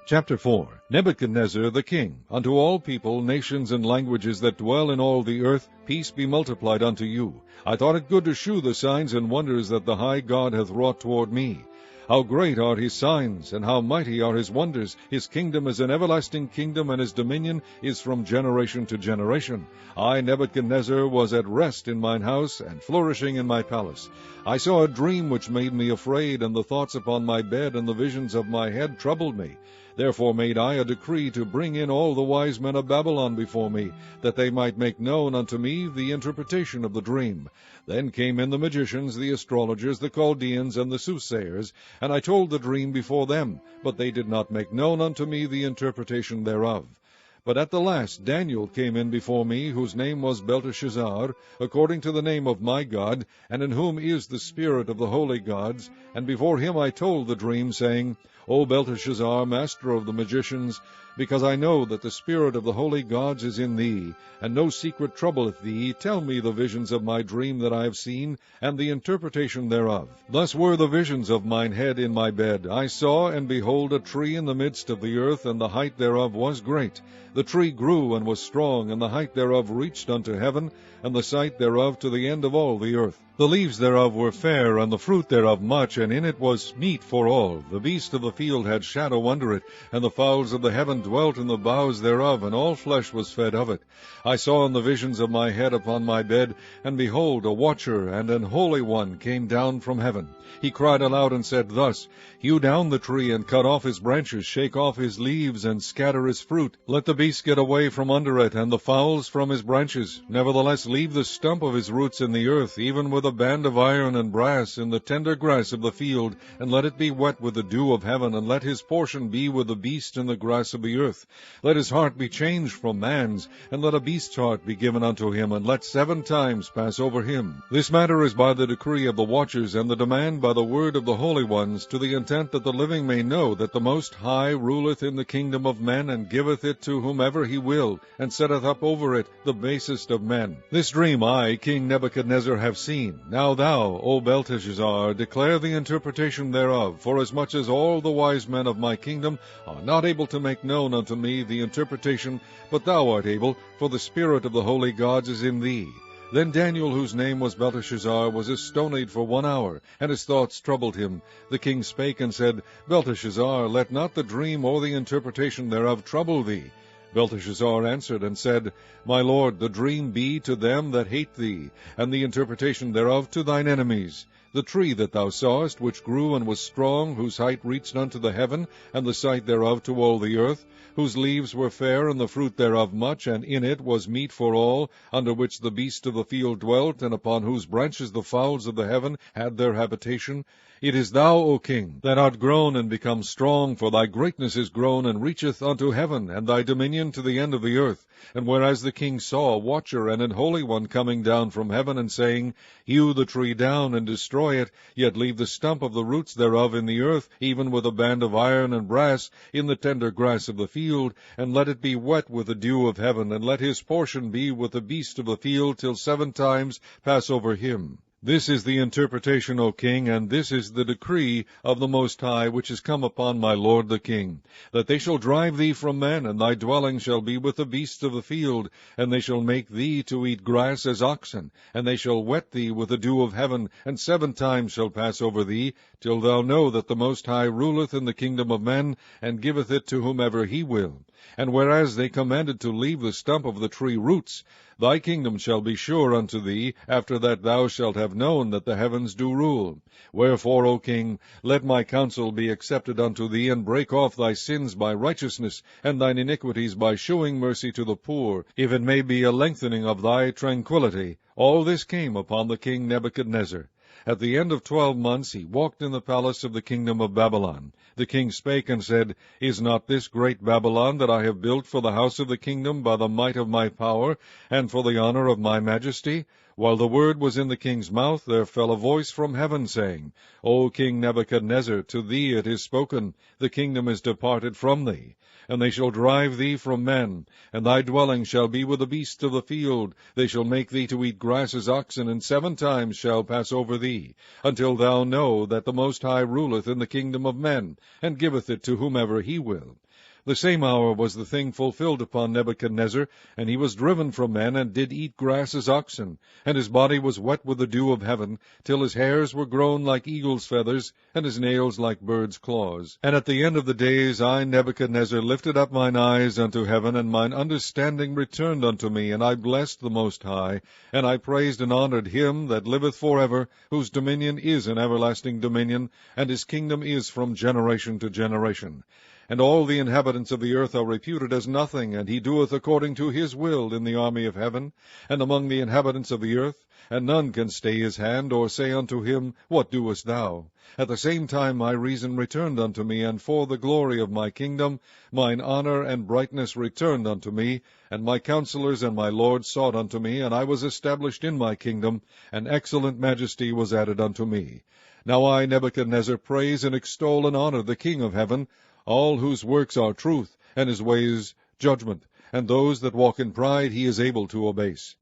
Chapter 4. Nebuchadnezzar the king, unto all people, nations, and languages that dwell in all the earth, peace be multiplied unto you. I thought it good to shew the signs and wonders that the high God hath wrought toward me. How great are his signs, and how mighty are his wonders! His kingdom is an everlasting kingdom, and his dominion is from generation to generation. I, Nebuchadnezzar, was at rest in mine house, and flourishing in my palace. I saw a dream which made me afraid, and the thoughts upon my bed and the visions of my head troubled me. Therefore made I a decree to bring in all the wise men of Babylon before me, that they might make known unto me the interpretation of the dream. Then came in the magicians, the astrologers, the Chaldeans, and the soothsayers, and I told the dream before them, but they did not make known unto me the interpretation thereof. But at the last Daniel came in before me, whose name was Belteshazzar, according to the name of my God, and in whom is the spirit of the holy gods. And before him I told the dream, saying, O Belteshazzar, master of the magicians, because I know that the spirit of the holy gods is in thee, and no secret troubleth thee, tell me the visions of my dream that I have seen, and the interpretation thereof. Thus were the visions of mine head in my bed. I saw, and behold, a tree in the midst of the earth, and the height thereof was great. The tree grew and was strong, and the height thereof reached unto heaven, and the sight thereof to the end of all the earth. The leaves thereof were fair, and the fruit thereof much, and in it was meat for all. The beast of the field had shadow under it, and the fowls of the heaven dwelt in the boughs thereof, and all flesh was fed of it. I saw in the visions of my head upon my bed, and behold, a watcher and an holy one came down from heaven. He cried aloud and said thus, Hew down the tree, and cut off his branches, shake off his leaves, and scatter his fruit. Let the beast get away from under it, and the fowls from his branches. Nevertheless leave the stump of his roots in the earth, even with a band of iron and brass, in the tender grass of the field, and let it be wet with the dew of heaven, and let his portion be with the beast in the grass of the earth. Let his heart be changed from man's, and let a beast's heart be given unto him, and let 7 times pass over him. This matter is by the decree of the watchers, and the demand by the word of the holy ones, to the intent that the living may know that the Most High ruleth in the kingdom of men, and giveth it to whomever he will, and setteth up over it the basest of men. This dream I, King Nebuchadnezzar, have seen. Now thou, O Belteshazzar, declare the interpretation thereof, forasmuch as all the wise men of my kingdom are not able to make known unto me the interpretation, but thou art able, for the spirit of the holy gods is in thee. Then Daniel, whose name was Belteshazzar, was astonied for 1 hour, and his thoughts troubled him. The king spake and said, Belteshazzar, let not the dream or the interpretation thereof trouble thee. Belteshazzar answered and said, My lord, the dream be to them that hate thee, and the interpretation thereof to thine enemies. The tree that thou sawest, which grew and was strong, whose height reached unto the heaven, and the sight thereof to all the earth, whose leaves were fair, and the fruit thereof much, and in it was meat for all, under which the beast of the field dwelt, and upon whose branches the fowls of the heaven had their habitation. It is thou, O king, that art grown and become strong, for thy greatness is grown and reacheth unto heaven, and thy dominion to the end of the earth. And whereas the king saw a watcher and an holy one coming down from heaven, and saying, Hew the tree down and destroy it, yet leave the stump of the roots thereof in the earth, even with a band of iron and brass, in the tender grass of the field, and let it be wet with the dew of heaven, and let his portion be with the beast of the field, till 7 times pass over him. This is the interpretation, O king, and this is the decree of the Most High, which is come upon my lord the king, that they shall drive thee from men, and thy dwelling shall be with the beasts of the field, and they shall make thee to eat grass as oxen, and they shall wet thee with the dew of heaven, and 7 times shall pass over thee, till thou know that the Most High ruleth in the kingdom of men, and giveth it to whomever he will. And whereas they commanded to leave the stump of the tree roots, thy kingdom shall be sure unto thee, after that thou shalt have known that the heavens do rule. Wherefore, O king, let my counsel be accepted unto thee, and break off thy sins by righteousness, and thine iniquities by shewing mercy to the poor, if it may be a lengthening of thy tranquillity. All this came upon the king Nebuchadnezzar. At the end of 12 months he walked in the palace of the kingdom of Babylon. The king spake and said, Is not this great Babylon that I have built for the house of the kingdom by the might of my power, and for the honor of my majesty? While the word was in the king's mouth, there fell a voice from heaven, saying, O King Nebuchadnezzar, to thee it is spoken, the kingdom is departed from thee. And they shall drive thee from men, and thy dwelling shall be with the beasts of the field. They shall make thee to eat grass as oxen, and 7 times shall pass over thee, until thou know that the Most High ruleth in the kingdom of men, and giveth it to whomever he will. The same hour was the thing fulfilled upon Nebuchadnezzar, and he was driven from men, and did eat grass as oxen, and his body was wet with the dew of heaven, till his hairs were grown like eagle's feathers, and his nails like birds' claws. And at the end of the days I, Nebuchadnezzar, lifted up mine eyes unto heaven, and mine understanding returned unto me, and I blessed the Most High, and I praised and honored him that liveth forever, whose dominion is an everlasting dominion, and his kingdom is from generation to generation. And all the inhabitants of the earth are reputed as nothing, and he doeth according to his will in the army of heaven, and among the inhabitants of the earth, and none can stay his hand, or say unto him, What doest thou? At the same time my reason returned unto me, and for the glory of my kingdom mine honor and brightness returned unto me, and my counselors and my lords sought unto me, and I was established in my kingdom, and excellent majesty was added unto me. Now I, Nebuchadnezzar, praise and extol and honor the King of heaven, all whose works are truth, and his ways judgment, and those that walk in pride he is able to abase.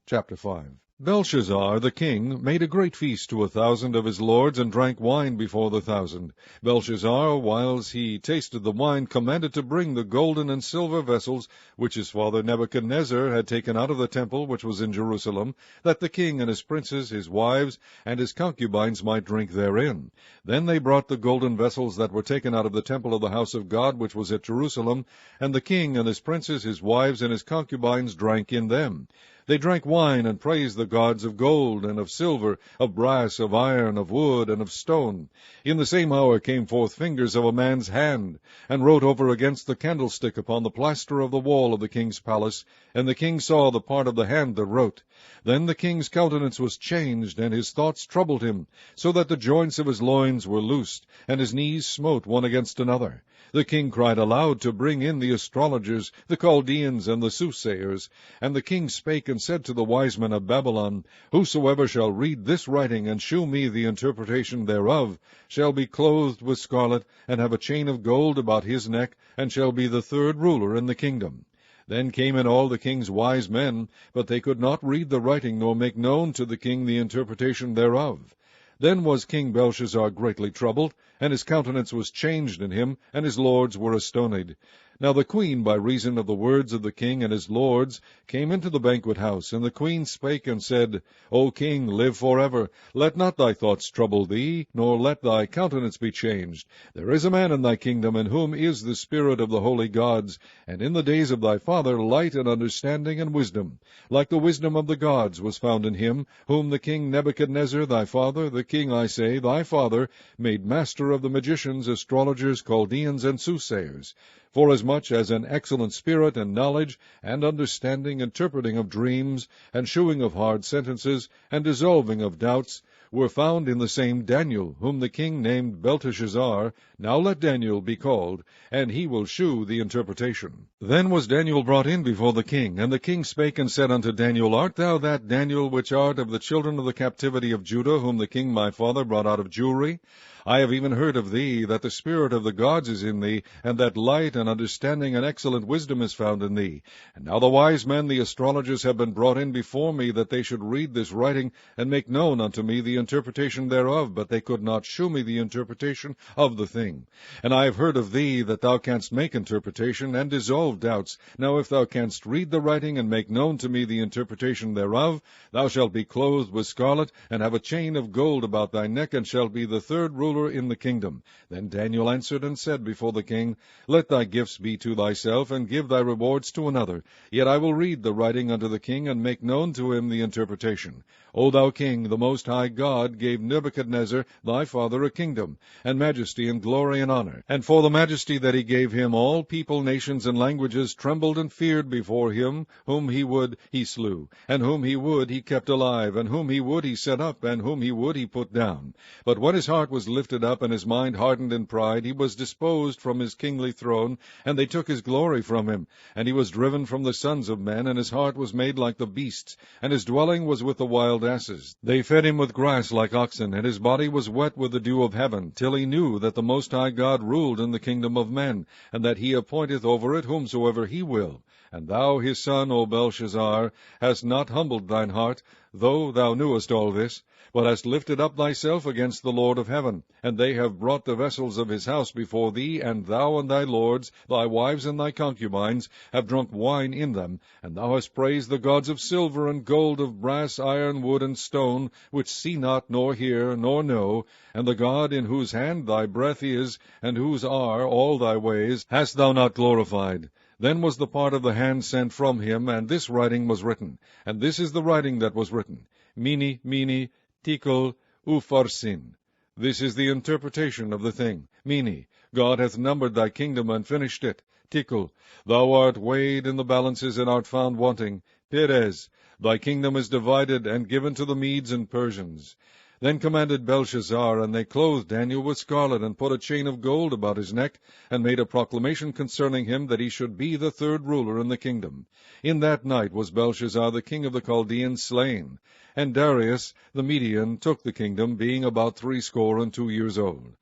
Chapter 5. Belshazzar the king made a great feast to 1,000 of his lords, and drank wine before the 1,000. Belshazzar, whiles he tasted the wine, commanded to bring the golden and silver vessels, which his father Nebuchadnezzar had taken out of the temple which was in Jerusalem, that the king and his princes, his wives, and his concubines might drink therein. Then they brought the golden vessels that were taken out of the temple of the house of God which was at Jerusalem, and the king and his princes, his wives, and his concubines drank in them. They drank wine, and praised the gods of gold, and of silver, of brass, of iron, of wood, and of stone. In the same hour came forth fingers of a man's hand, and wrote over against the candlestick upon the plaster of the wall of the king's palace, and the king saw the part of the hand that wrote. Then the king's countenance was changed, and his thoughts troubled him, so that the joints of his loins were loosed, and his knees smote one against another. The king cried aloud to bring in the astrologers, the Chaldeans, and the soothsayers. And the king spake and said to the wise men of Babylon, Whosoever shall read this writing, and shew me the interpretation thereof, shall be clothed with scarlet, and have a chain of gold about his neck, and shall be the third ruler in the kingdom. Then came in all the king's wise men, but they could not read the writing, nor make known to the king the interpretation thereof. Then was King Belshazzar greatly troubled, and his countenance was changed in him, and his lords were astonied. Now the queen, by reason of the words of the king and his lords, came into the banquet house, and the queen spake and said, O king, live forever. Let not thy thoughts trouble thee, nor let thy countenance be changed. There is a man in thy kingdom, in whom is the spirit of the holy gods, and in the days of thy father light and understanding and wisdom. Like the wisdom of the gods was found in him, whom the king Nebuchadnezzar thy father, the king, I say, thy father, made master of the magicians, astrologers, Chaldeans, and soothsayers. Forasmuch as an excellent spirit, and knowledge, and understanding, interpreting of dreams, and shewing of hard sentences, and dissolving of doubts, were found in the same Daniel, whom the king named Belteshazzar. Now let Daniel be called, and he will shew the interpretation. Then was Daniel brought in before the king, and the king spake and said unto Daniel, Art thou that Daniel which art of the children of the captivity of Judah, whom the king my father brought out of Jewry? I have even heard of thee, that the spirit of the gods is in thee, and that light and understanding and excellent wisdom is found in thee. And now the wise men, the astrologers, have been brought in before me, that they should read this writing, and make known unto me the interpretation thereof, but they could not shew me the interpretation of the thing. And I have heard of thee, that thou canst make interpretation, and dissolve doubts. Now if thou canst read the writing, and make known to me the interpretation thereof, thou shalt be clothed with scarlet, and have a chain of gold about thy neck, and shalt be the third ruler in the kingdom. Then Daniel answered and said before the king, Let thy gifts be to thyself, and give thy rewards to another. Yet I will read the writing unto the king, and make known to him the interpretation. O thou king, the Most High God gave Nebuchadnezzar thy father a kingdom, and majesty, and glory, and honor. And for the majesty that he gave him, all people, nations, and languages trembled and feared before him. Whom he would he slew, and whom he would he kept alive, and whom he would he set up, and whom he would he put down. But when his heart was lifted up, and his mind hardened in pride, he was disposed from his kingly throne, and they took his glory from him. And he was driven from the sons of men, and his heart was made like the beasts, and his dwelling was with the wild asses. They fed him with grass like oxen, and his body was wet with the dew of heaven, till he knew that the Most High God ruled in the kingdom of men, and that he appointeth over it whomsoever he will. And thou, his son, O Belshazzar, hast not humbled thine heart, though thou knewest all this, but hast lifted up thyself against the Lord of heaven, and they have brought the vessels of his house before thee, and thou and thy lords, thy wives and thy concubines, have drunk wine in them, and thou hast praised the gods of silver and gold, of brass, iron, wood, and stone, which see not, nor hear, nor know, and the God in whose hand thy breath is, and whose are all thy ways, hast thou not glorified. Then was the part of the hand sent from him, and this writing was written. And this is the writing that was written: Mene, Mene, Tekel, Upharsin. This is the interpretation of the thing. Mene, God hath numbered thy kingdom and finished it. Tekel, thou art weighed in the balances and art found wanting. Peres, thy kingdom is divided and given to the Medes and Persians. Then commanded Belshazzar, and they clothed Daniel with scarlet, and put a chain of gold about his neck, and made a proclamation concerning him, that he should be the third ruler in the kingdom. In that night was Belshazzar the king of the Chaldeans slain. And Darius the Median took the kingdom, being about 62 years old.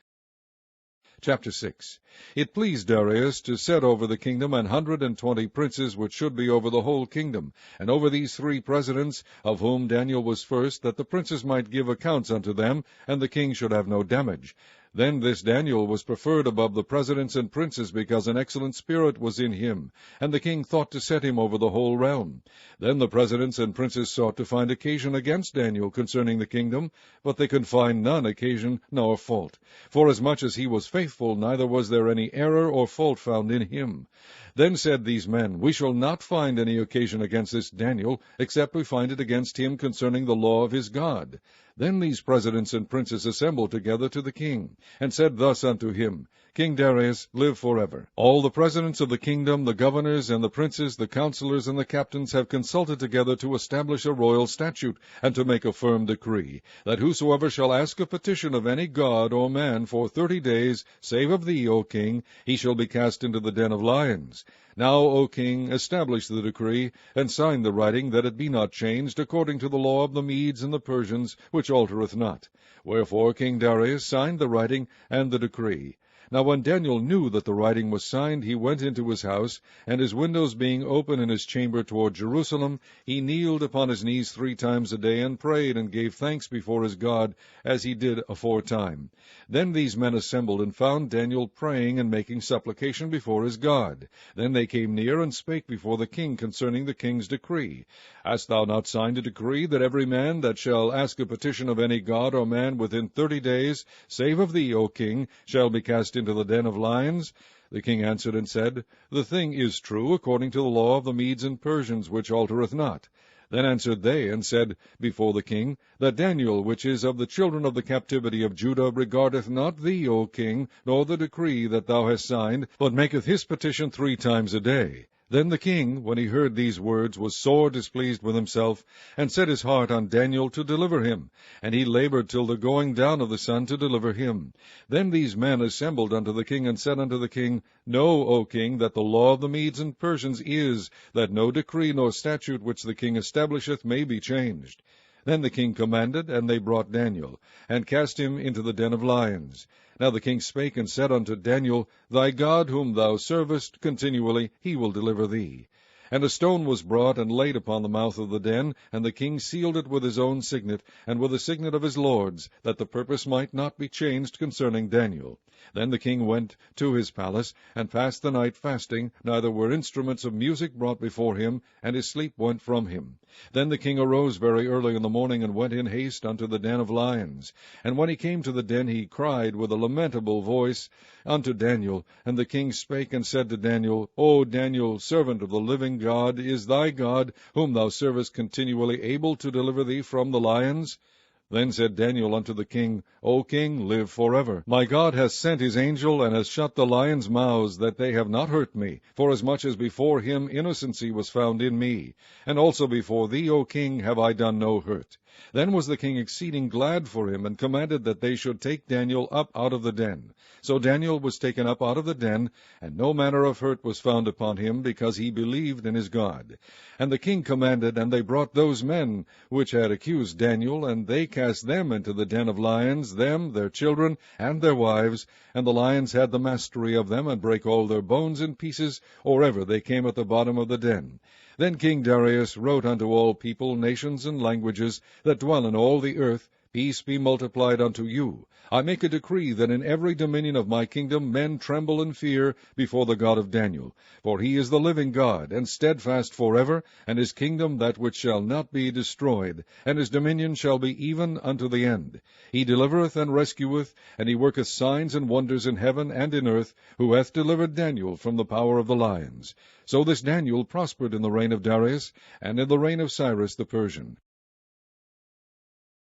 Chapter 6. It pleased Darius to set over the kingdom 120 princes, which should be over the whole kingdom, and over these 3 presidents, of whom Daniel was first, that the princes might give accounts unto them, and the king should have no damage. Then this Daniel was preferred above the presidents and princes, because an excellent spirit was in him, and the king thought to set him over the whole realm. Then the presidents and princes sought to find occasion against Daniel concerning the kingdom, but they could find none occasion nor fault. Forasmuch as he was faithful, neither was there any error or fault found in him. Then said these men, We shall not find any occasion against this Daniel, except we find it against him concerning the law of his God. Then these presidents and princes assembled together to the king, and said thus unto him, King Darius, live forever. All the presidents of the kingdom, the governors, and the princes, the counselors, and the captains have consulted together to establish a royal statute, and to make a firm decree, that whosoever shall ask a petition of any god or man for 30 days, save of thee, O king, he shall be cast into the den of lions. Now, O king, establish the decree, and sign the writing, that it be not changed, according to the law of the Medes and the Persians, which altereth not. Wherefore King Darius signed the writing and the decree. Now when Daniel knew that the writing was signed, he went into his house, and his windows being open in his chamber toward Jerusalem, he kneeled upon his knees 3 times a day, and prayed, and gave thanks before his God, as he did aforetime. Then these men assembled, and found Daniel praying and making supplication before his God. Then they came near, and spake before the king concerning the king's decree. Hast thou not signed a decree, that every man that shall ask a petition of any god or man within 30 days, save of thee, O king, shall be cast into the den of lions? The king answered and said, The thing is true, according to the law of the Medes and Persians, which altereth not. Then answered they, and said before the king, that Daniel, which is of the children of the captivity of Judah, regardeth not thee, O king, nor the decree that thou hast signed, but maketh his petition 3 times a day. Then the king, when he heard these words, was sore displeased with himself, and set his heart on Daniel to deliver him. And he labored till the going down of the sun to deliver him. Then these men assembled unto the king, and said unto the king, Know, O king, that the law of the Medes and Persians is, that no decree nor statute which the king establisheth may be changed. Then the king commanded, and they brought Daniel, and cast him into the den of lions. Now the king spake and said unto Daniel, Thy God whom thou servest continually, he will deliver thee. And a stone was brought and laid upon the mouth of the den, and the king sealed it with his own signet, and with the signet of his lords, that the purpose might not be changed concerning Daniel. Then the king went to his palace, and passed the night fasting, neither were instruments of music brought before him, and his sleep went from him. Then the king arose very early in the morning, and went in haste unto the den of lions. And when he came to the den, he cried with a lamentable voice unto Daniel. And the king spake and said to Daniel, O Daniel, servant of the living God, is thy God, whom thou servest continually, able to deliver thee from the lions? Then said Daniel unto the king, O king, live forever. My God hath sent his angel, and hath shut the lions' mouths, that they have not hurt me, forasmuch as before him innocency was found in me. And also before thee, O king, have I done no hurt. Then was the king exceeding glad for him, and commanded that they should take Daniel up out of the den. So Daniel was taken up out of the den, and no manner of hurt was found upon him, because he believed in his God. And the king commanded, and they brought those men which had accused Daniel, and they cast cast them into the den of lions, them, their children, and their wives, and the lions had the mastery of them, and brake all their bones in pieces, or ever they came at the bottom of the den. Then King Darius wrote unto all people, nations, and languages, that dwell in all the earth, Peace be multiplied unto you. I make a decree that in every dominion of my kingdom men tremble and fear before the God of Daniel. For he is the living God, and steadfast forever, and his kingdom that which shall not be destroyed, and his dominion shall be even unto the end. He delivereth and rescueth, and he worketh signs and wonders in heaven and in earth, who hath delivered Daniel from the power of the lions. So this Daniel prospered in the reign of Darius, and in the reign of Cyrus the Persian.